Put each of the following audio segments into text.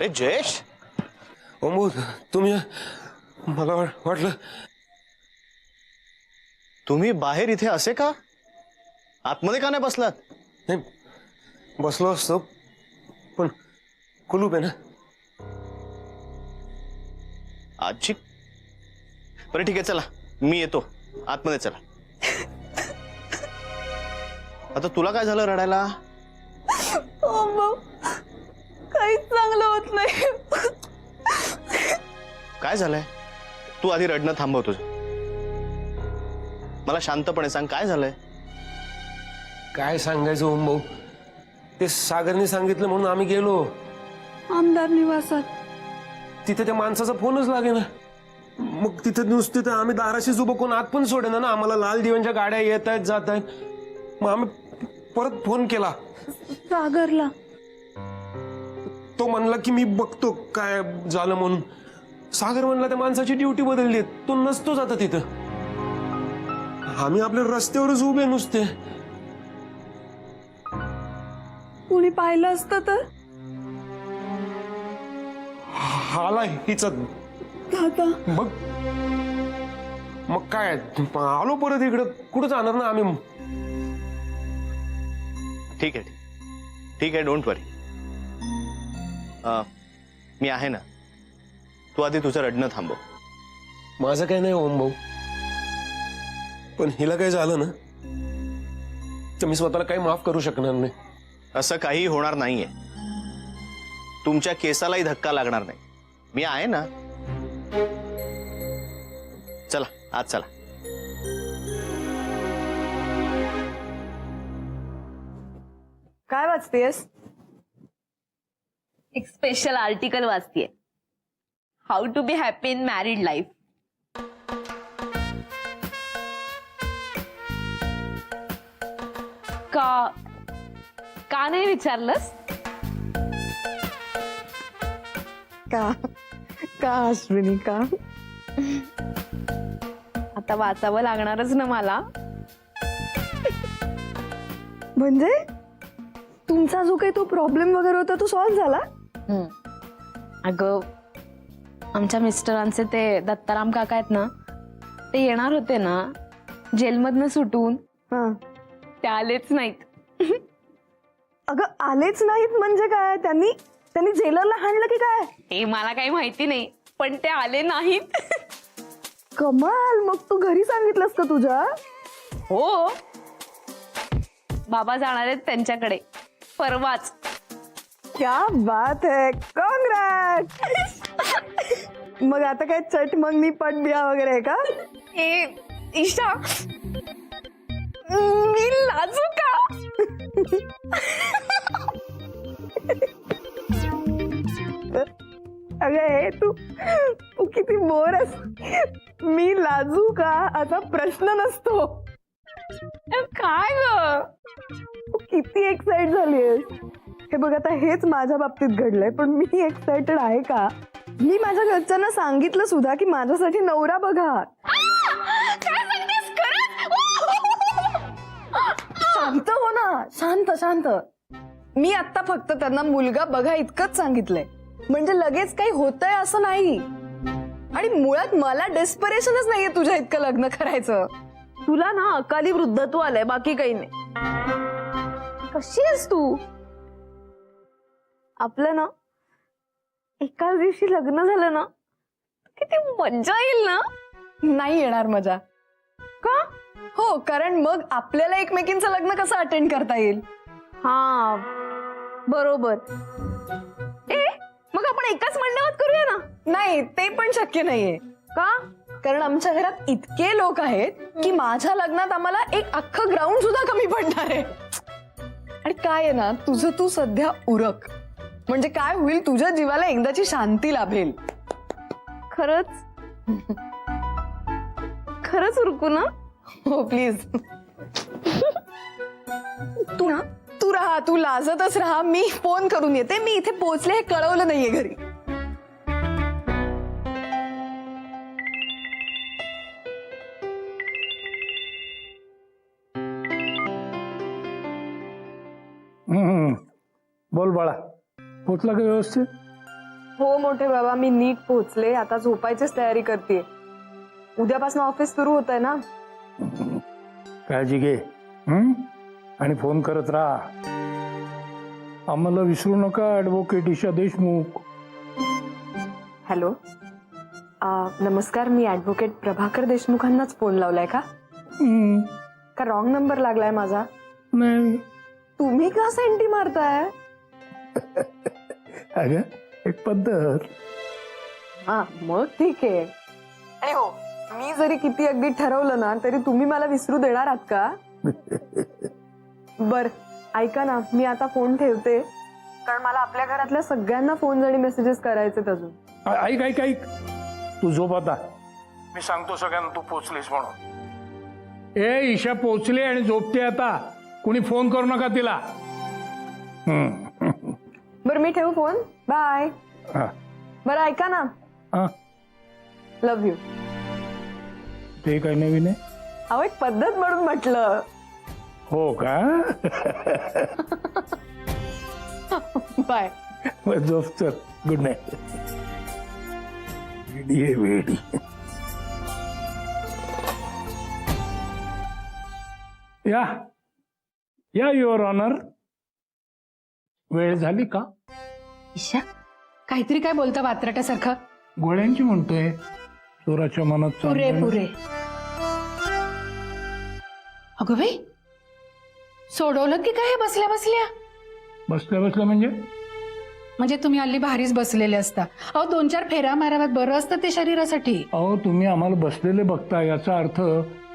अरे जयेश, ओंबू तुम्ही, मला वाटलं तुम्ही बाहेर इथे असे का? आतमध्ये का नाही बसलात? नाही, बसलो असतो पण कुलूप आहे ना. आजची बरं ठीक आहे, चला मी येतो आतमध्ये. चला. आता तुला काय झालं रडायला? काहीच चांगलं होत नाही. काय झालंय? तू आधी रडणं थांबव तुझं. मला शांतपणे सांग, काय झालंय? काय सांगायचं ओम, ते सागरने सांगितलं म्हणून आम्ही गेलो आमदार निवासात. तिथे त्या माणसाचा फोनच लागे ना. मग तिथे नुसते तर आम्ही दाराशीच उभं, कोण आत पण सोडे ना. आम्हाला लाल दिव्यांच्या गाड्या येत आहेत जात आहेत. मग आम्ही परत फोन केला सागरला. तो म्हणला की मी बघतो काय झालं म्हणून. सागर म्हणला त्या माणसाची ड्युटी बदलली, तो नसतो जाता तिथं. आम्ही आपल्या रस्त्यावरच उभे नुसते. कुणी पाहिलं असतं तर? हाला हिचा दादा, बघ. मग काय आलो परत इकडं. कुठं जाणार ना आम्ही. ठीक आहे, ठीक आहे, डोंट वरी. मी आहे ना. तू आधी तुझं रडणं थांबव. माझं काय नाही ओम भाऊ, पण हिला काय झालं ना तर मी स्वतःला काही माफ करू शकणार नाही. असं काही होणार नाहीये. तुमच्या केसालाही धक्का लागणार नाही. मी आहे ना. चला आज चला. काय वाचतेस? एक स्पेशल आर्टिकल वाचतीये. How to be happy in married life. का नाही विचारलंस? का का अश्विनी, का? आता वाचावं लागणारच ना मला. म्हणजे तुमचा जो काही तो प्रॉब्लेम वगैरे होता तो सॉल्व्ह झाला? अगं, आमच्या मिस्टरांचे ते दत्ताराम काका आहेत ना, ते येणार होते ना जेलमधनं सुटून. हा. ते आलेच नाहीत. अगं आलेच नाहीत म्हणजे काय? त्यांनी त्यांनी जेलरला हाणलं की काय? हे मला काही माहिती नाही, पण ते आले नाहीत. कमाल. मग तू घरी सांगितलंस का तुझ्या? हो, बाबा जाणार आहेत त्यांच्याकडे परवाच. क्या बात है, कॉन्ग्रॅट. मग आता काय चट मंगनी पट बिया वगैरे आहे का? ए ईशा, मी लाजू का? अगं हे तू किती बोर आहेस. मी लाजू का असा प्रश्न नसतो. काय ग? तू किती एक्साइट झालीयस. हे बघ, आता हेच माझ्या बाबतीत घडलंय, पण मी एक्साइटेड आहे का? मी माझ्या घरच्यांना सांगितलं सुद्धा की माझ्यासाठी नवरा बघा. काय सांगतेस खरंच? शांत हो ना, शांत शांत. मी आता फक्त त्यांना मुलगा बघा इतकंच सांगितलंय. म्हणजे लगेच काही होतंय असं नाही. आणि मुळात मला डेस्परेशनच नाहीये तुझ्या इतकं लग्न करायचं. तुला ना अकाली वृद्धत्व आलंय, बाकी काही नाही. कशी आहेस तू? आपलं ना एकाच दिवशी लग्न झालं ना, किती मज्जा येईल ना. नाही येणार मजा. का? हो, कारण मग आपल्याला एकमेकींचं लग्न कसं अटेंड करता येईल? हा बरोबर. मग आपण एकाच मंडपात करूया ना. नाही, ते पण शक्य नाहीये. का? कारण आमच्या घरात इतके लोक आहेत की माझ्या लग्नात आम्हाला एक अख्खं ग्राउंड सुद्धा कमी पडणार आहे. आणि काय आहे ना, तुझं तू सध्या उरक. म्हणजे काय होईल, तुझ्या जीवाला एकदाची शांती लाभेल. खरंच खरंच उरकू ना? हो प्लीज. तू राहा, तू लाजतच राहा. मी फोन करून येते. मी इथे पोहोचले हे कळवलं नाहीये घरी. बोल बाळा, पोचला का व्यवस्थित? हो मोठे बाबा, मी नीट पोहोचले. आता झोपायचीच तयारी करते. उद्यापासून ऑफिस सुरू होत आहे ना. काळजी घे. आणि फोन करत राहा. आम्हाला विसरू नका. ॲडव्होकेट ईशा देशमुख. हॅलो, नमस्कार. मी ॲडव्होकेट प्रभाकर देशमुखांनाच फोन लावलाय का रॉंग नंबर लागलाय माझा? नाही. तुम्ही का सेंटी मारताय? अगं एक पद्धत. हा मग ठीक आहे. आणि हो, मी जरी किती अगदी ठरवलं ना तरी तुम्ही मला विसरू देणार आहात का? बर ऐका ना, मी आता फोन ठेवते कारण मला आपल्या घरातल्या सगळ्यांना फोन आणि मेसेजेस करायचे अजून. ऐक ऐक ऐक, तू झोप आता. मी सांगतो सगळ्यांना तू पोचलीस म्हणून. ए ईशा पोचली आणि झोपते आता. कुणी फोन करू नका तिला. बर मी ठेवू फोन. बाय. हा. बरं ऐका ना, हा. Love you. ते काय नवीन आहे? अहो एक पद्धत म्हणून म्हटलं. हो का? बाय. झोप चल. Good night. वेडी वेडी. या या युअर ऑनर. वेळ झाली का? ईशा, काहीतरी काय बोलता वात्रटासारखं? गोळ्यांची म्हणतोय. चोराच्या मनात पुरे चांदणं. पुरे. अगं बाई, सोडवलं की काय हे बसल्या बसल्या? बसल्या बसल्या म्हणजे? म्हणजे तुम्ही हल्ली भारीच बसलेले असता. अहो 2-4 फेऱ्या माराव्यात, बरं असतं ते शरीरासाठी. अहो तुम्ही आम्हाला बसलेले बघता, याचा अर्थ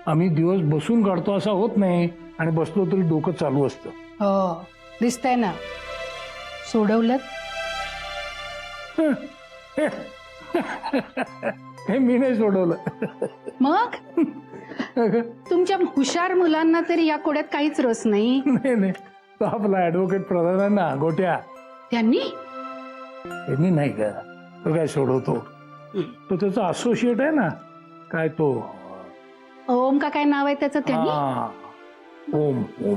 आम्ही दिवस बसून काढतो असा होत नाही. आणि बसलो तरी डोकं चालू असतं. हो दिसतंय ना. सोडवलं? हे मी नाही सोडवलं. मग तुमच्या हुशार मुलांना तरी या कोड्यात काहीच रस नाही. नाही नाही, तो आपला ऍडव्होकेट प्रधान आहे ना, गोट्या. त्यांनी नाही का, तो काय सोडवतो. तो त्याचा असोसिएट आहे ना, काय तो ओम का काय नाव आहे त्याचं? त्यांनी हा, ओम. ओम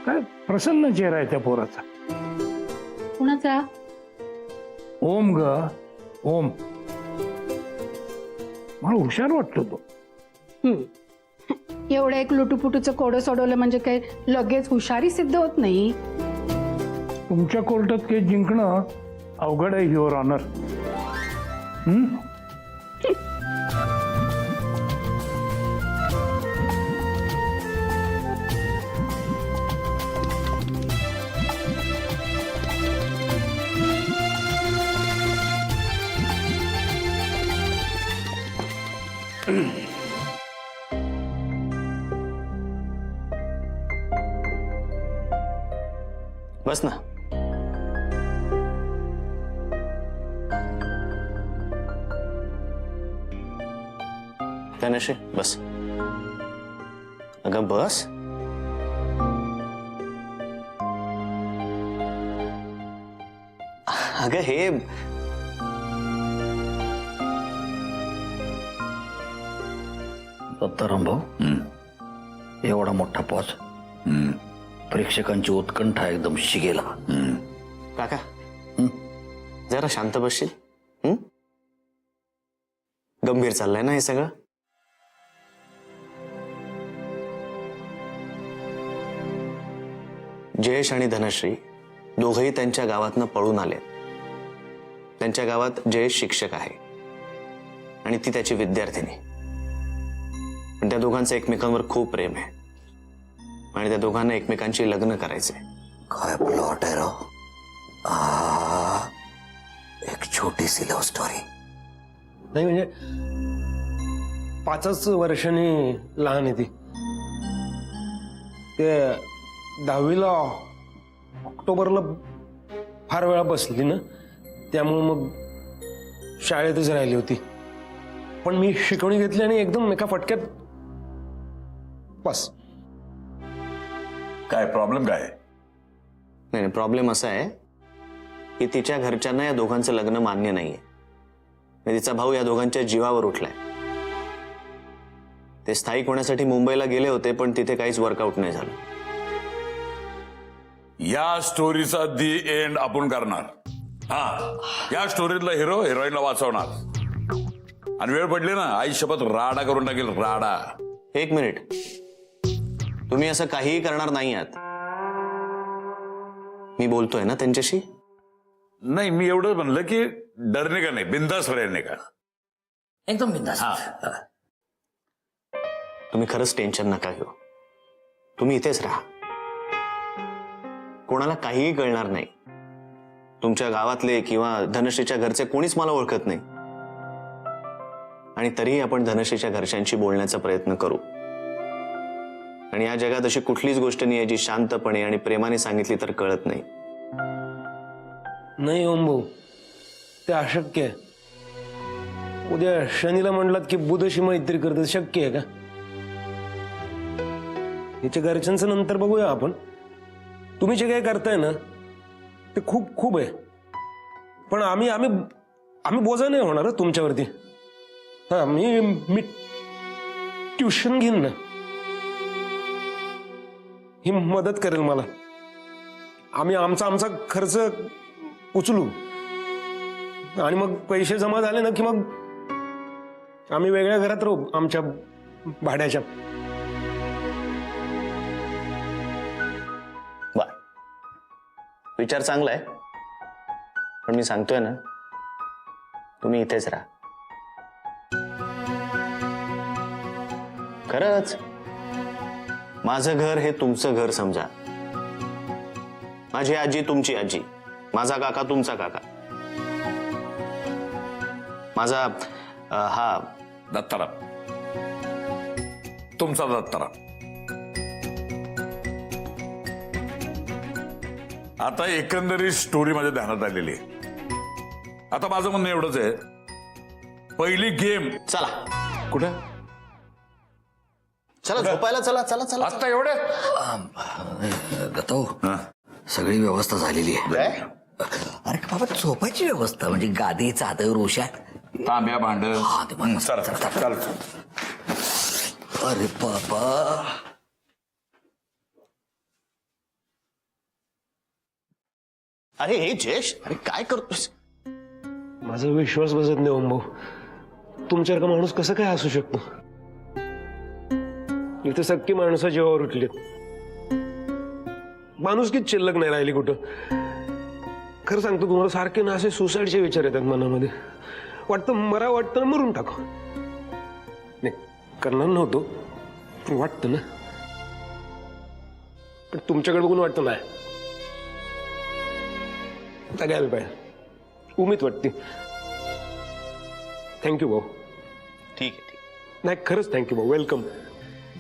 काय प्रसन्न चेहरा आहे त्या पोराचा. कुणाचा? ओम ग, ओम. मला हुशार वाटतो तो. एवढं एक लुटूपुटूचं कोडं सोडवलं म्हणजे काय लगेच हुशारी सिद्ध होत नाही. तुमच्या कोर्टात केस जिंकणं अवघड आहे युअर ऑनर. बस ना. तनुश्री बस. अगं बस. अगं हे दत्ताराम भाऊ, एवढा मोठा पॉज. प्रेक्षकांची उत्कंठा एकदम शिगेला. काका जरा शांत बसशील? गंभीर चाललंय ना हे सगळं. जयेश आणि धनश्री दोघंही त्यांच्या गावातनं पळून आले. त्यांच्या गावात जयेश शिक्षक आहे आणि ती त्याची विद्यार्थिनी. पण त्या दोघांचं एकमेकांवर खूप प्रेम आहे आणि त्या दोघांना एकमेकांची लग्न करायचे. काय प्लॉट आहे राव. एक छोटीशी लव्ह स्टोरी. नाही म्हणजे 5च वर्षांनी लहान आहे ती. ते 10वीला ऑक्टोबरला फार वेळा बसली ना, त्यामुळे मग शाळेतच राहिली होती. पण मी शिकवणी घेतली आणि एकदम एका फटक्यात बस. काय प्रॉब्लेम काय? नाही, प्रॉब्लेम असा आहे की तिच्या घरच्यांना या दोघांचं लग्न मान्य नाहीये. तिचा भाऊ या दोघांच्या जीवावर उठलाय. ते स्थायिक होण्यासाठी मुंबईला गेले होते पण तिथे काहीच वर्कआउट नाही झालं. या स्टोरीचा दी एंड आपण करणार. हा, या स्टोरीतला हिरो हिरोईनला वाचवणार आणि वेळ पडली ना आयुष्यभर राडा करून टाकेल. राडा. एक मिनिट, तुम्ही असं काहीही करणार नाही आहात. मी बोलतोय ना त्यांच्याशी. नाही, मी एवढं म्हणलं की डरणे का नाही, बिंदास रहने का. एकदम बिंदास. तुम्ही खरंच टेन्शन नका घेऊ. तुम्ही इथेच राहा. कोणाला काहीही कळणार नाही. तुमच्या गावातले किंवा धनश्रीच्या घरचे कोणीच मला ओळखत नाही. आणि तरीही आपण धनश्रीच्या घरच्यांशी बोलण्याचा प्रयत्न करू. आणि या जगात अशी कुठलीच गोष्ट नाही आहे जी शांतपणे आणि प्रेमाने सांगितली तर कळत नाही. नाही ओम भाऊ, ते अशक्य आहे. उद्या शनीला म्हणलात की बुधशी मैत्री करत, शक्य आहे का? हिच्या घरच्यांचं नंतर बघूया आपण. तुम्ही जे काही करताय ना ते खूप खूप आहे, पण आम्ही आम्ही आम्ही बोजा नाही होणार तुमच्यावरती. हा, मी ट्युशन घेईन ना, ही मदत करेल मला. आम्ही आमचा खर्च उचलू आणि मग पैसे जमा झाले ना की मग आम्ही वेगळ्या घरात राहू, आमच्या भाड्याच्या. बर, विचार चांगला आहे, पण मी सांगतोय ना, तुम्ही इथेच राहा. खरंच माझं घर हे तुमचं घर समजा. माझी आजी तुमची आजी, माझा काका तुमचा काका, माझा हा दत्ताराम तुमचा दत्ताराम. आता एकंदरीत स्टोरी माझ्या ध्यानात आलेली आहे. आता माझं म्हणणं एवढंच आहे, पहिली गेम. चला कुठं? चला झोपायला. चला चला चला. आता एवढे गतो, हा. सगळी व्यवस्था झालेली आहे. काय? अरे बाबा, झोपायची व्यवस्था म्हणजे गादी, चादर, उशा. तांब्या भांड. हा, ते बघ. चला चल. अरे बाबा, अरे हे जयेश, अरे काय करतोस? माझा विश्वास बसत नाही ओम भाऊ. तुमच्यासारखा माणूस कसं काय असू शकतो? इथे सख्खी माणसं जीवावर उठलीत. माणुसकीच शिल्लक नाही राहिली कुठं. खरं सांगतो तुम्हाला, सारखे ना असे सुसाईडचे विचार येतात मनामध्ये. वाटतं वाटतं मरून टाकू. नाही, करणार नव्हतो, वाटतं ना. पण तुमच्याकडे बघून वाटतं नाही, जगायला पाहिजे. उमेद वाटते. थँक्यू भाऊ. ठीक आहे, ठीक. नाही, खरंच थँक्यू भाऊ. वेलकम.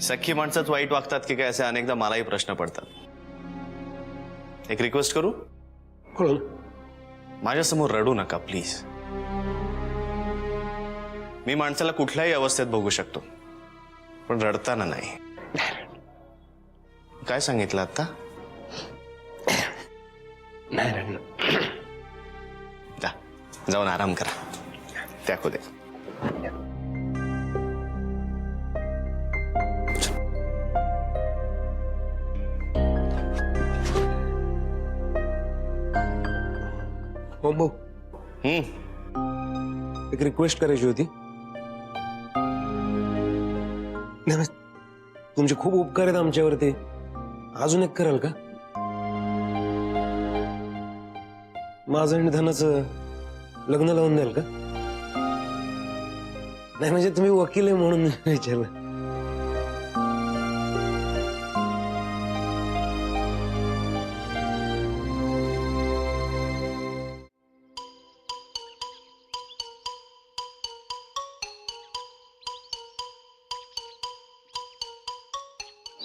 सख्खी माणसंच वाईट वागतात की काय, असे अनेकदा मलाही प्रश्न पडतात. एक रिक्वेस्ट करू? बोला ना. माझ्यासमोर रडू नका प्लीज. मी माणसाला कुठल्याही अवस्थेत बघू शकतो, पण रडताना नाही. काय सांगितलं आता? नाही रडणार. जा, जाऊन आराम करा. त्या दे. हो भाऊ, हम्म. एक रिक्वेस्ट करायची होती. नाही, तुमचे खूप उपकार आहेत आमच्यावरती. अजून एक कराल का? माझं आणि धनाचं लग्न लावून द्याल का? नाही म्हणजे तुम्ही वकील आहे म्हणून विचारलं.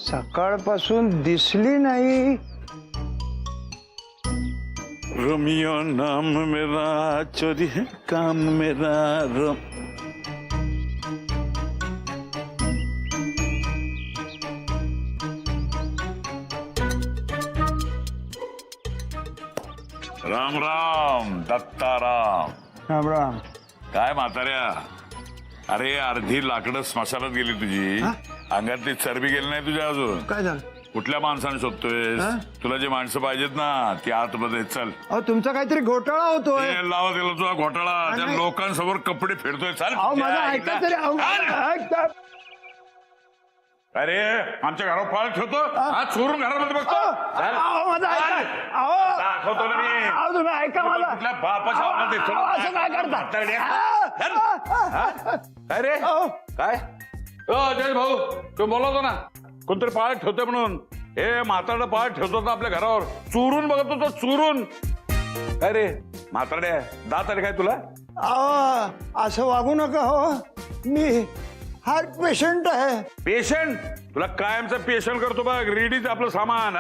सकाळपासून दिसली नाही. रोमियो नाम मेरा, चोरी है काम मेरा. राम राम दत्ताराम. राम राम. काय म्हाताऱ्या, अरे अर्धी लाकडं स्मशानात गेली तुझी. अंगातली चरबी गेली नाही तुझ्या अजून. काय झालं? कुठल्या माणसाने शोधतोय? तुला जी माणसं पाहिजेत ना ती आतमध्ये चल. अहो तुमचा काहीतरी घोटाळा होतोय. ए, लावा तिला तुझा घोटाळा. त्या नाही. लोकांसमोर कपडे फेडतोय. चल. अहो माझा ऐका तरी. अहो, ऐका. अरे आमच्या घरावर पाळ ठेवतो. आज चोरून घरामध्ये बघतो. चल. अहो माझा ऐका. अहो दाखवतो ना मी. अहो, तुम्ही ऐका मला. कुठल्या बापाच्या आवडत आहे? अहो, असं काय करता? अरे काय जय भाऊ तू बोलवतो ना कोणतरी पाळ ठेवतोय म्हणून. हे म्हातारडं पाळ ठेवतो आपल्या घरावर. चोरून बघतो तो चोरून. अरे म्हातारड्या दात आले काय तुला? अहो असं वागू नका हो. मी हार्ट पेशंट आहे. पेशंट? तुला कायमचा पेशंट करतो बघ. रेडीच आपलं सामान.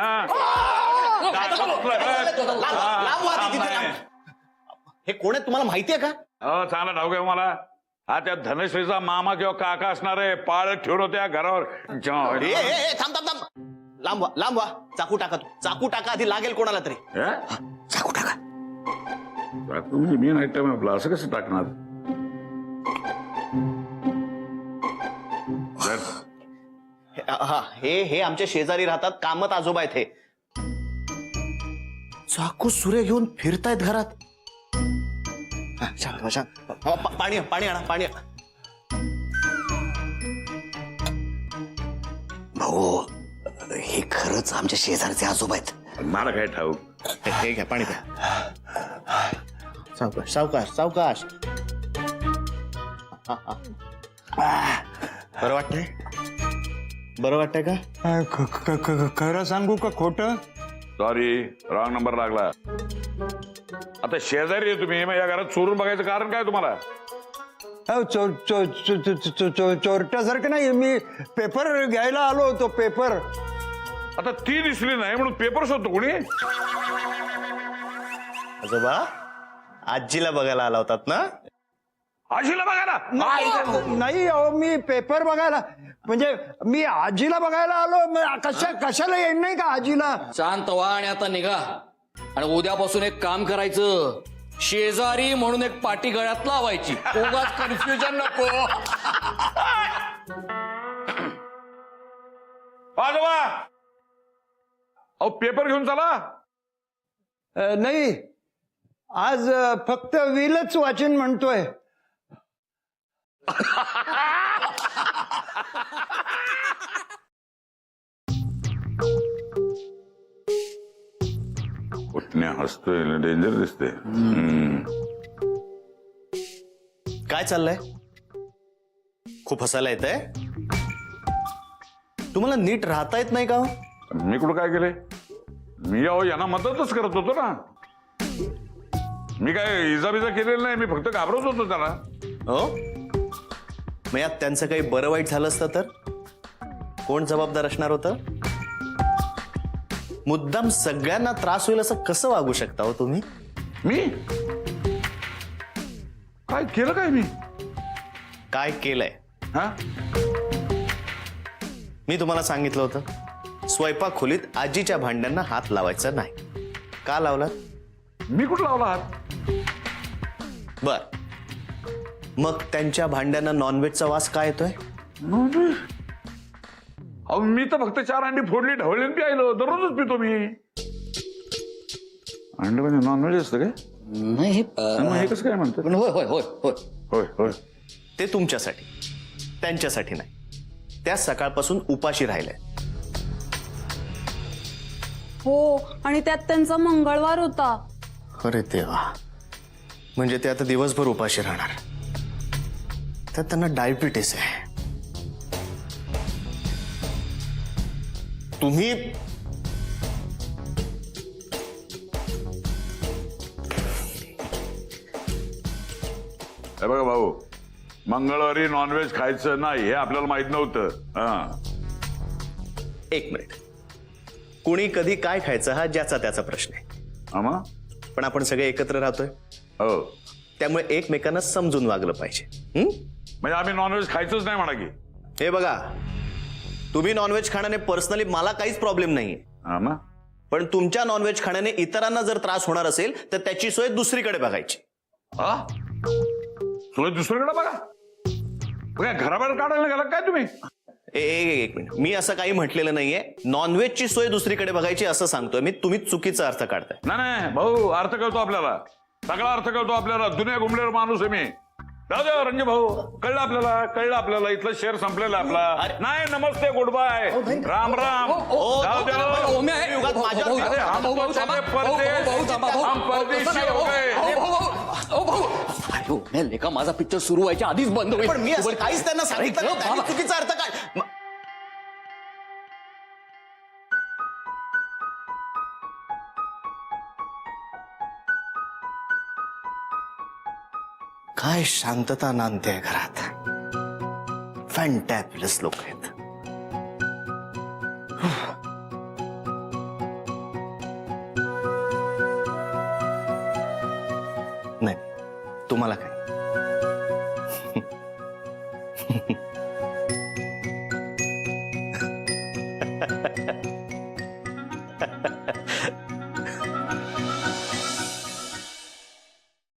हे कोण आहे तुम्हाला माहितीये का? चांगला ठाऊक आहे मला. हा त्या धनश्रीचा मामा किंवा काका असणार आहे. पाळ ठेवून होत्या घरावर. थांब थांब थांब. लांब व्हा, लांब व्हा. चाकू टाका तू. चाकू टाका आधी. लागेल कोणाला तरी. चाकू टाका. म्हणजे मी नाईट टाइम आपला असं कसं टाकणार? हा हे आमच्या शेजारी राहतात. कामत आजोबा आहेत हे. चाकू सुरे घेऊन फिरतायत घरात. हा, शांत व्हा, शांत. पाणी पाणी आणा पाणी. भाऊ हे खरंच आमच्या शेजारचे आजोबा आहेत. मला काय ठाऊक. हे घ्या पाणी प्या. सावकाश सावकाश सावकाश. बरं वाटतंय? बरं वाटतंय का? खरं सांगू का खोटं? सॉरी रॉंग नंबर लागला. आता शेजारी आहे तुम्ही. मग या घरात चोरून बघायचं कारण काय तुम्हाला? चोरट्यासारखं नाही. मी पेपर घ्यायला आलो होतो. पेपर. आता ती दिसली नाही म्हणून पेपर शोधतो कोणी? आजोबा आजीला बघायला आला होतात ना? आजीला बघायला? नाही अहो मी पेपर बघायला. म्हणजे मी आजीला बघायला आलो. कशाला येईल नाही का आजीला? शांत व्हा आणि आता निघा. आणि उद्यापासून एक काम करायचं. शेजारी म्हणून एक पाटी गळ्यात लावायची. उगाच कन्फ्युजन नको. आजोबा अहो पेपर घेऊन चला. नाही आज फक्त विलच वाचन म्हणतोय. उठण्या हसतोय. डेंजर दिसते. काय चाललंय? खूप हसायला येतंय. तुम्हाला नीट राहता येत नाही का हो? मी कुठं काय केलंय? मी अहो यांना मदतच करत होतो ना. मी काय इजा बिजा केलेलं नाही. मी फक्त घाबरत होतो त्याला. हो मग यात त्यांचं काही बरं वाईट झालं असतं तर कोण जबाबदार असणार होतं? मुद्दाम सगळ्यांना त्रास होईल असं कसं वागू शकता हो तुम्ही? मी काय केलं? काय मी काय केलंय? हा मी तुम्हाला सांगितलं होतं स्वयंपाक खोलीत आजीच्या भांड्यांना हात लावायचा नाही. का लावलात? मी कुठं लावला हात? बर मग त्यांच्या भांड्यांना नॉनव्हेजचा वास काय येतोय? अहो मी तर फक्त 4 अंडी फोडली ढवळली प्यायलो. दररोजच पितो मी. अंड म्हणजे नॉनव्हेज असतं काय? नाही मग हे कसं काय म्हणतात? होय होय होय होय होय होय. ते तुमच्यासाठी, त्यांच्यासाठी नाही. त्या सकाळपासून उपाशी राहिल्या. हो आणि त्यात त्यांचा मंगळवार होता. अरे देवा. म्हणजे ते आता दिवसभर उपाशी राहणार. त्यात त्यांना डायबिटीस आहे. तुम्ही हे बघा भाऊ मंगळवारी नॉनव्हेज खायचं नाही हे आपल्याला माहित नव्हतं. एक मिनिट. कुणी कधी काय खायचं हा ज्याचा त्याचा प्रश्न आहे. आमा पण आपण सगळे एकत्र राहतोय हो त्यामुळे एकमेकांना समजून वागलं पाहिजे. म्हणजे आम्ही नॉनव्हेज खायचंच नाही म्हणा की? हे बघा तुम्ही नॉनव्हेज खाण्याने पर्सनली मला काहीच प्रॉब्लेम नाहीये. आमा पण तुमच्या नॉनव्हेज खाण्याने इतरांना जर त्रास होणार असेल तर त्याची सोय दुसरीकडे बघायची. सोय दुसरीकडे बघा. घराबाहेर काढायला गेला काय तुम्ही? एक मिनिट, मी असं काही म्हटलेलं नाहीये. नॉनव्हेजची सोय दुसरीकडे बघायची असं सांगतोय मी. तुम्ही चुकीचा अर्थ काढताय. नाही भाऊ, अर्थ कळतो आपल्याला, सगळा अर्थ कळतो आपल्याला. दुनिया घुमलेला माणूस आहे मी. जाऊ द्या रणजी भाऊ, कळलं आपल्याला इथलं शेअर संपलेला आपला. नाही, नमस्ते, गुड बाय, राम राम. जाऊ द्या. अरे हम तो चले परदेश, हम परदेशी हो गए. लेका माझा पिक्चर सुरू व्हायच्या आधीच बंद होईल. पण मी असं काहीच त्यांना सांगितलं नाही. त्यांनी चुकीचा अर्थ काढ. काय शांतता नांदते घरात. फॅन्टॅब्युलस लोक आहेत. नाही, तुम्हाला काय.